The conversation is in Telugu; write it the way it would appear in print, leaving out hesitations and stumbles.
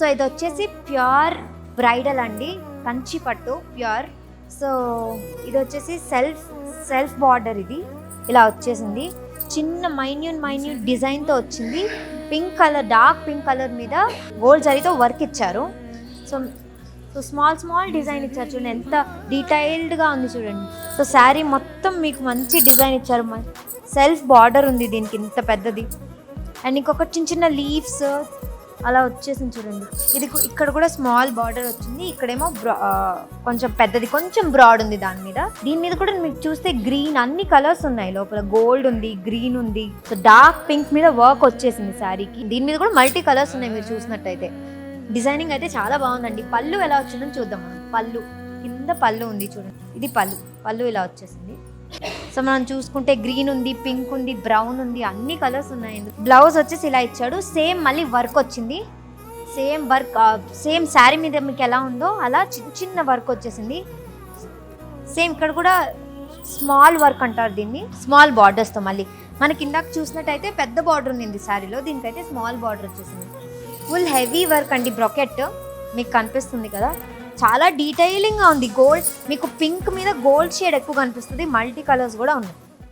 సో ఇది వచ్చేసి ప్యూర్ బ్రైడల్ అండి, కంచి పట్టు ప్యూర్. సో ఇది వచ్చేసి సెల్ఫ్ బార్డర్, ఇది ఇలా వచ్చేసింది. చిన్న మైన్యూట్ డిజైన్తో వచ్చింది. Pink colour, dark pink colour మీద గోల్డ్ జరీతో వర్క్ ఇచ్చారు. సో స్మాల్ డిజైన్ ఇచ్చారు చూడండి, ఎంత డీటెయిల్డ్గా ఉంది చూడండి. సో శారీ మొత్తం మీకు మంచి డిజైన్ ఇచ్చారు. సెల్ఫ్ బార్డర్ ఉంది దీనికి, ఇంత పెద్దది. అండ్ ఇంకొక చిన్న లీవ్స్ అలా వచ్చేసింది చూడండి. ఇది ఇక్కడ కూడా స్మాల్ బార్డర్ వచ్చింది, ఇక్కడేమో కొంచెం పెద్దది, కొంచెం బ్రాడ్ ఉంది దాని మీద. దీని మీద కూడా మీకు చూస్తే గ్రీన్, అన్ని కలర్స్ ఉన్నాయి లోపల. గోల్డ్ ఉంది, గ్రీన్ ఉంది, సో డార్క్ పింక్ మీద వర్క్ వచ్చేసింది శారీకి. దీని మీద కూడా మల్టీ కలర్స్ ఉన్నాయి మీరు చూసినట్టయితే. డిజైనింగ్ అయితే చాలా బాగుందండి. పళ్ళు ఎలా వచ్చిందని చూద్దాం మనం. పళ్ళు కింద పళ్ళు ఉంది చూడండి, ఇది పళ్ళు ఇలా వచ్చేసింది. సో మనం చూసుకుంటే గ్రీన్ ఉంది, పింక్ ఉంది, బ్రౌన్ ఉంది, అన్ని కలర్స్ ఉన్నాయి. బ్లౌజ్ వచ్చేసి ఇలా ఇచ్చాడు. సేమ్ మళ్ళీ వర్క్ వచ్చింది, సేమ్ వర్క్, సేమ్ శారీ మీద మీకు ఎలా ఉందో అలా చిన్న వర్క్ వచ్చేసింది. సేమ్ ఇక్కడ కూడా స్మాల్ వర్క్ అంటారు దీన్ని, స్మాల్ బార్డర్స్తో. మళ్ళీ మనకి ఇందాక చూసినట్టయితే పెద్ద బార్డర్ ఉంది శారీలో, దీనికైతే స్మాల్ బార్డర్ వచ్చేసింది. ఫుల్ హెవీ వర్క్ అండి, బ్రొకెట్ మీకు కనిపిస్తుంది కదా, చాలా డీటెయిలింగ్గా ఉంది. గోల్డ్ మీకు పింక్ మీద గోల్డ్ షేడ్ ఎక్కువ కనిపిస్తుంది, మల్టీ కలర్స్ కూడా ఉన్నాయి.